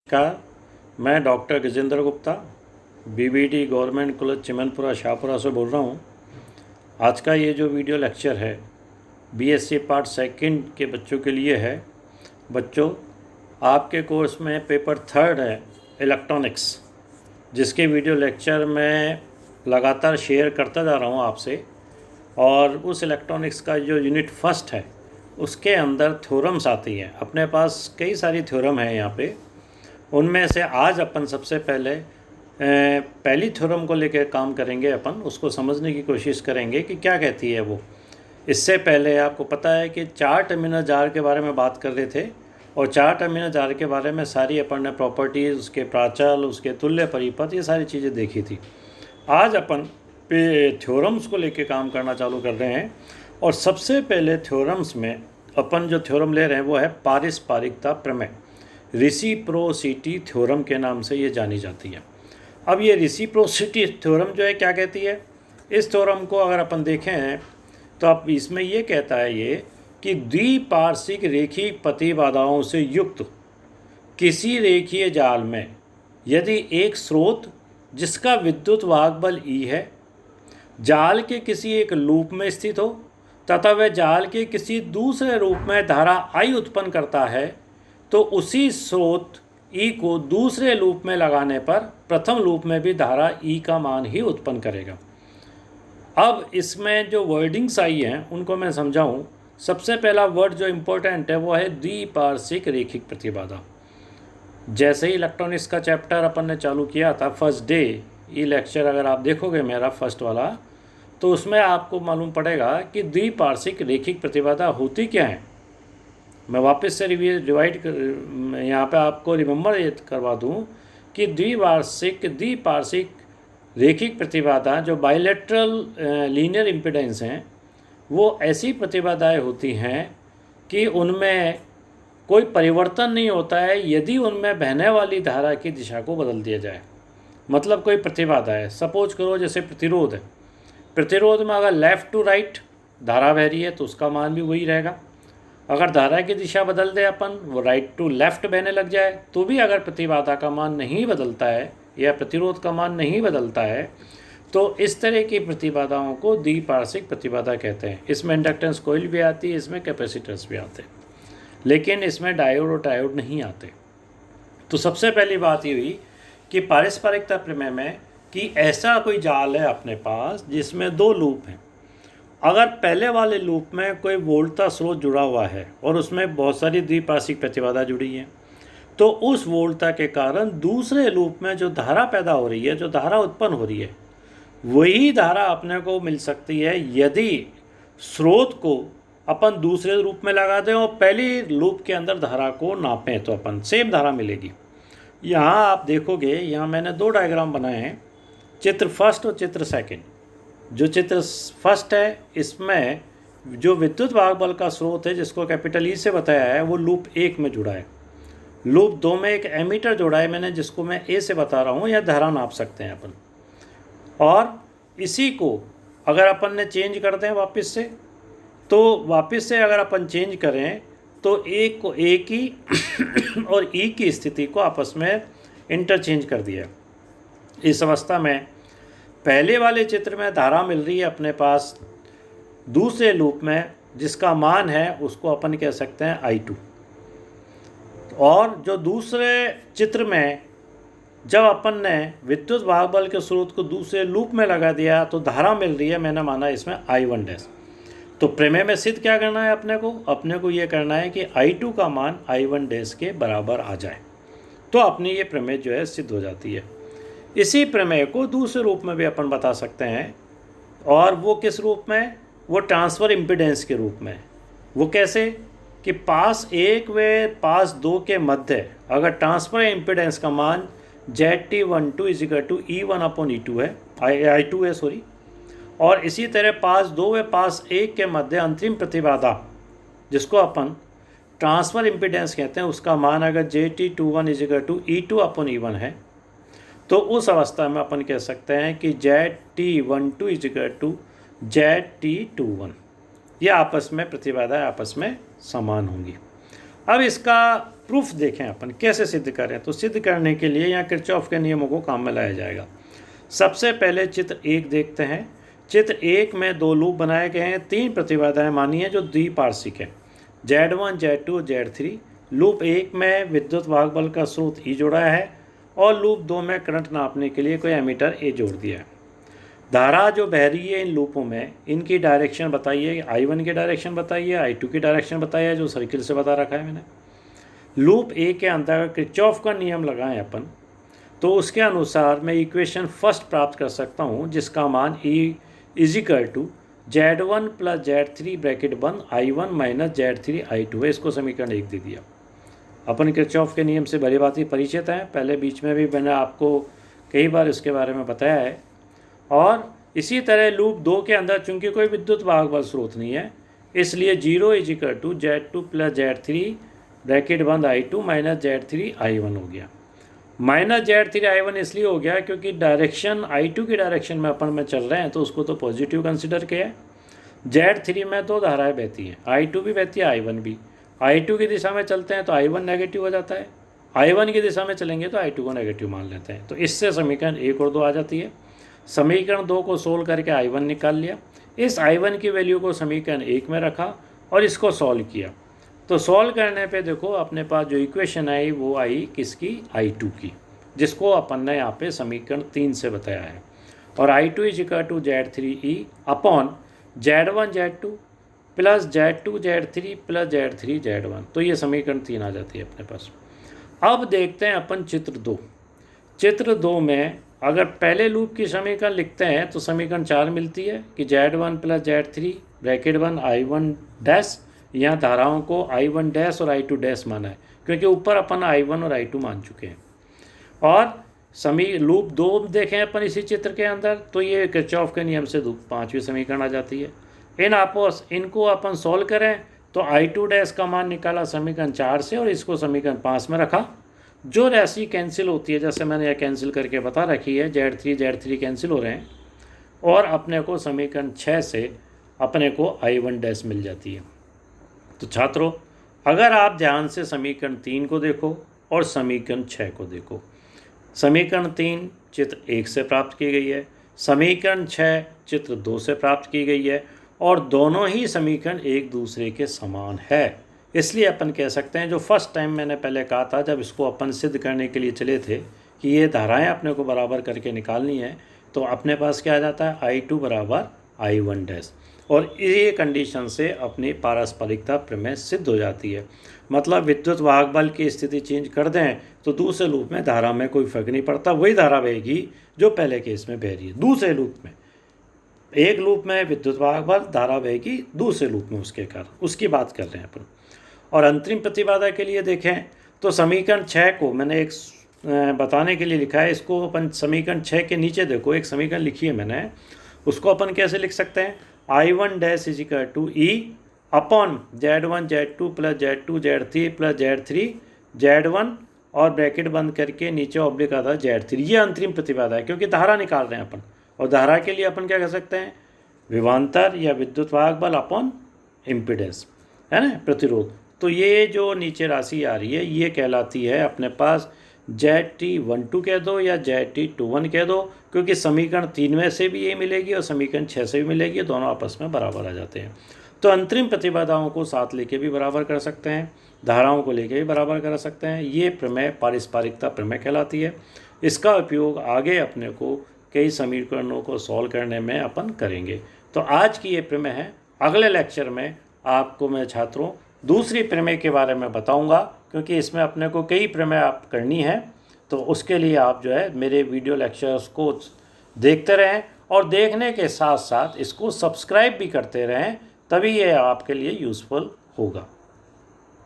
नमस्कार। मैं doctor Gajendra Gupta BBD government college Chimanpura Shahpura से बोल रहा हूँ। आज का ये जो वीडियो लेक्चर है बीएससी पार्ट सेकंड के बच्चों के लिए है। बच्चों, आपके कोर्स में पेपर थर्ड है इलेक्ट्रॉनिक्स, जिसके वीडियो लेक्चर मैं लगातार शेयर करता जा रहा हूँ आपसे। और उस इलेक्ट्रॉनिक्स का जो यूनिट फर्स्ट है उसके अंदर थ्योरम्स आती हैं। अपने पास कई सारी थ्योरम है यहाँ पे। उनमें से आज अपन सबसे पहले पहली थ्योरम को लेकर काम करेंगे। अपन उसको समझने की कोशिश करेंगे कि क्या कहती है वो। इससे पहले आपको पता है कि चार्ट अमीनो जार के बारे में बात कर रहे थे, और चार्ट अमीनो जार के बारे में सारी अपन ने प्रॉपर्टीज़, उसके प्राचल, उसके तुल्य परिपथ, ये सारी चीज़ें देखी थी। आज अपन पे थ्योरम्स को लेकर काम करना चालू कर रहे हैं। और सबसे पहले थ्योरम्स में अपन जो थ्योरम ले रहे हैं वो है पारस्परिकता प्रमेय, रेसिप्रोसिटी थ्योरम के नाम से ये जानी जाती है। अब ये रेसिप्रोसिटी थ्योरम जो है क्या कहती है, इस थ्योरम को अगर अपन देखें तो अब इसमें ये कहता है ये कि द्विपार्श्विक रेखीय प्रतिबाधाओं से युक्त किसी रेखीय जाल में यदि एक स्रोत जिसका विद्युत वाहक बल E है जाल के किसी एक लूप में स्थित हो तथा वह जाल के किसी दूसरे रूप में धारा I उत्पन्न करता है, तो उसी स्रोत E को दूसरे लूप में लगाने पर प्रथम लूप में भी धारा E का मान ही उत्पन्न करेगा। अब इसमें जो वर्डिंग्स आई हैं उनको मैं समझाऊं। सबसे पहला वर्ड जो इम्पोर्टेंट है वो है द्विपार्श्विक रेखिक प्रतिबाधा। जैसे ही इलेक्ट्रॉनिक्स का चैप्टर अपन ने चालू किया था फर्स्ट डे, ये लेक्चर अगर आप देखोगे मेरा फर्स्ट वाला, तो उसमें आपको मालूम पड़ेगा कि द्विपार्श्विक रेखिक प्रतिबाधा होती क्या है। मैं वापस से यहाँ पे आपको रिमेंबर करवा दूँ कि द्विपार्श्विक रेखिक प्रतिबाधा जो बाइलेटरल लीनियर इम्पीडेंस हैं, वो ऐसी प्रतिबाधाएं होती हैं कि उनमें कोई परिवर्तन नहीं होता है यदि उनमें बहने वाली धारा की दिशा को बदल दिया जाए। मतलब कोई प्रतिबाधा है, सपोज करो जैसे प्रतिरोध है, प्रतिरोध में अगर लेफ़्ट टू राइट धारा बह रही है तो उसका मान भी वही रहेगा। अगर धारा की दिशा बदल दे अपन, वो राइट टू लेफ़्ट बहने लग जाए, तो भी अगर प्रतिबाधा का मान नहीं बदलता है या प्रतिरोध का मान नहीं बदलता है, तो इस तरह की प्रतिबाधाओं को द्विपार्श्विक प्रतिबाधा कहते हैं। इसमें इंडक्टेंस कॉइल भी आती है, इसमें कैपेसिटर्स भी आते हैं, लेकिन इसमें डायोड और ट्रायोड नहीं आते। तो सबसे पहली बात ये हुई कि पारस्परिकता प्रमेय में कि ऐसा कोई जाल है अपने पास जिसमें दो लूप हैं। अगर पहले वाले लूप में कोई वोल्टता स्रोत जुड़ा हुआ है और उसमें बहुत सारी द्विपार्श्विक प्रतिबाधा जुड़ी है, तो उस वोल्टता के कारण दूसरे लूप में जो धारा पैदा हो रही है, जो धारा उत्पन्न हो रही है, वही धारा अपने को मिल सकती है यदि स्रोत को अपन दूसरे लूप में लगा दें और पहली लूप के अंदर धारा को नापें, तो अपन सेम धारा मिलेगी। यहाँ आप देखोगे, यहाँ मैंने दो डायग्राम बनाए हैं, चित्र फर्स्ट और चित्र सेकंड। जो चित्र फर्स्ट है इसमें जो विद्युत वाहक बल का स्रोत है जिसको कैपिटल E से बताया है वो लूप 1 में जुड़ा है। लूप 2 में एक एमीटर जोड़ा है मैंने, जिसको मैं A से बता रहा हूँ, या धारा नाप सकते हैं अपन। और इसी को अगर अपन ने चेंज कर दें वापस से, तो वापस से अगर अपन चेंज करें तो एक को A की और E की स्थिति को आपस में इंटरचेंज कर दिया। इस अवस्था में पहले वाले चित्र में धारा मिल रही है अपने पास दूसरे लूप में, जिसका मान है उसको अपन कह सकते हैं I2। और जो दूसरे चित्र में जब अपन ने विद्युत वाहक बल के स्रोत को दूसरे लूप में लगा दिया तो धारा मिल रही है, मैंने माना इसमें I1 डैश। तो प्रमेय में सिद्ध क्या करना है अपने को ये करना है कि I2 का मान I1 डैश के बराबर आ जाए, तो अपनी ये प्रमेय जो है सिद्ध हो जाती है। इसी प्रमेय को दूसरे रूप में भी अपन बता सकते हैं, और वो किस रूप में, वो ट्रांसफ़र इम्पीडेंस के रूप में। वो कैसे कि पास 1 व पास 2 के मध्य अगर ट्रांसफ़र इम्पीडेंस का मान ZT12 = E1/E2 है, I2 है सॉरी, और इसी तरह पास 2 व पास 1 के मध्य अंतरिम प्रतिबाधा जिसको अपन ट्रांसफ़र इम्पीडेंस कहते हैं, उसका मान अगर ZT21 = E2/E1 है, तो उस अवस्था में अपन कह सकते हैं कि ZT12 = ZT21, ये आपस में प्रतिबाधा आपस में समान होंगी। अब इसका प्रूफ देखें अपन कैसे सिद्ध करें। तो सिद्ध करने के लिए यहाँ किरचॉफ के नियमों को काम में लाया जाएगा। सबसे पहले चित्र 1 देखते हैं। चित्र 1 में 2 लूप बनाए गए हैं, 3 प्रतिबाधाएं मानी हैं जो द्विपार्श्विक है, Z1, Z2, Z3। लूप 1 में विद्युत वाहक बल का स्रोत E जोड़ा है और लूप 2 में करंट नापने के लिए कोई एमीटर A जोड़ दिया है। धारा जो बह रही है इन लूपों में, इनकी डायरेक्शन बताइए, I1 की डायरेक्शन बताइए, I2 की डायरेक्शन बताइए, जो सर्किल से बता रखा है मैंने। लूप A के अंदर किरचॉफ का नियम लगाएं अपन, तो उसके अनुसार मैं इक्वेशन फर्स्ट प्राप्त कर सकता हूँ, जिसका मान E = Z1 + Z3 ब्रैकेट बंद I1 - Z3 I2 है। इसको समीकरण 1 दे दिया। अपन किरचॉफ के नियम से भली भांति परिचित हैं, पहले बीच में भी मैंने आपको कई बार इसके बारे में बताया है। और इसी तरह लूप 2 के अंदर चूंकि कोई विद्युत वाहक बल स्रोत नहीं है, इसलिए 0 = Z2 + Z3 ब्रैकेट बंद I2 - Z3 I1 हो गया। -Z3 I1 इसलिए हो गया क्योंकि डायरेक्शन I2 की डायरेक्शन में अपन में चल रहे हैं, तो उसको तो पॉजिटिव कंसिडर किया है। Z3 में 2 धाराएं बहती हैं, I2 भी बहती है, I1 भी। I2 की दिशा में चलते हैं तो I1 नेगेटिव हो जाता है, I1 की दिशा में चलेंगे तो I2 को नेगेटिव मान लेते हैं। तो इससे समीकरण 1 और 2 आ जाती है। समीकरण 2 को सोल्व करके I1 निकाल लिया। इस I1 की वैल्यू को समीकरण 1 में रखा और इसको सॉल्व किया। तो सॉल्व करने पे देखो अपने पास जो इक्वेशन आई वो आई किसकी, I2 की, जिसको अपन ने यहाँ पे समीकरण 3 से बताया है। और I2 = Z3E upon Z1 Z2 plus Z2 Z3 plus Z3 Z1। तो ये समीकरण 3 आ जाती है अपने पास। अब देखते हैं अपन चित्र 2। चित्र 2 में अगर पहले लूप की समीकरण लिखते हैं तो समीकरण 4 मिलती है कि Z1 + Z3 ब्रैकेट बंद I1 डैश। यहाँ धाराओं को I1 डैश और I2 डैश माना है, क्योंकि ऊपर अपन I1 और I2 मान चुके हैं। और लूप 2 देखें अपन इसी चित्र के अंदर, तो ये किरचॉफ के नियम से 5वीं समीकरण आ जाती है। इनको अपन सॉल्व करें तो I2 डैश का मान निकाला समीकरण 4 से और इसको समीकरण 5 में रखा। जो राशि कैंसिल होती है, जैसे मैंने यह कैंसिल करके बता रखी है, Z3 कैंसिल हो रहे हैं और अपने को समीकरण 6 से अपने को I1 डैश मिल जाती है। तो छात्रों, अगर आप ध्यान से समीकरण 3 को देखो और समीकरण 6 को देखो, समीकरण 3 चित्र 1 से प्राप्त की गई है, समीकरण 6 चित्र 2 से प्राप्त की गई है, और दोनों ही समीकरण एक दूसरे के समान है। इसलिए अपन कह सकते हैं, जो फर्स्ट टाइम मैंने पहले कहा था जब इसको अपन सिद्ध करने के लिए चले थे कि ये धाराएं अपने को बराबर करके निकालनी है, तो अपने पास क्या आ जाता है, I2 = I1 डैश। और ये कंडीशन से अपनी पारस्परिकता प्रमेय सिद्ध हो जाती है। मतलब विद्युत वाहक बल की स्थिति चेंज कर दें तो दूसरे लूप में धारा में कोई फर्क नहीं पड़ता, वही धारा बहेगी जो पहले केस में बह रही है। दूसरे लूप में, एक लूप में विद्युत वाहक बल धारा बहेगी, दूसरे लूप में उसके कारण, उसकी बात कर रहे हैं अपन। और अंतरिम प्रतिबाधा के लिए देखें तो समीकरण 6 को मैंने एक बताने के लिए लिखा है। इसको अपन समीकरण 6 के नीचे देखो, एक समीकरण लिखी है मैंने, उसको अपन कैसे लिख सकते हैं, I1 dash = E upon Z1 Z2 plus Z2 Z3 plus Z3 Z1 और ब्रैकेट बंद करके नीचे ऑब्लिक आता है Z3। ये अंतरिम प्रतिबाधा है, क्योंकि धारा निकाल रहे हैं अपन। और धारा के लिए अपन क्या कर सकते हैं, विभवांतर या विद्युत वाहक बल अपॉन इम्पीडेंस, है ना, प्रतिरोध। तो ये जो नीचे राशि आ रही है ये कहलाती है अपने पास ZT12 कह दो या ZT21 कह दो, क्योंकि समीकरण 3 में से भी ये मिलेगी और समीकरण 6 से भी मिलेगी, दोनों आपस में बराबर आ जाते हैं। तो अंतरिम प्रतिबाधाओं को साथ लेके भी बराबर कर सकते हैं, धाराओं को लेके भी बराबर कर सकते हैं। ये प्रमेय पारस्परिकता प्रमेय कहलाती है। इसका उपयोग आगे अपने को कई समीकरणों को सॉल्व करने में अपन करेंगे। तो आज की ये प्रमेय है। अगले लेक्चर में आपको मैं छात्रों दूसरी प्रमेय के बारे में बताऊंगा, क्योंकि इसमें अपने को कई प्रमेय आप करनी है। तो उसके लिए आप जो है मेरे वीडियो लेक्चर्स को देखते रहें और देखने के साथ साथ इसको सब्सक्राइब भी करते रहें, तभी ये आपके लिए यूज़फुल होगा।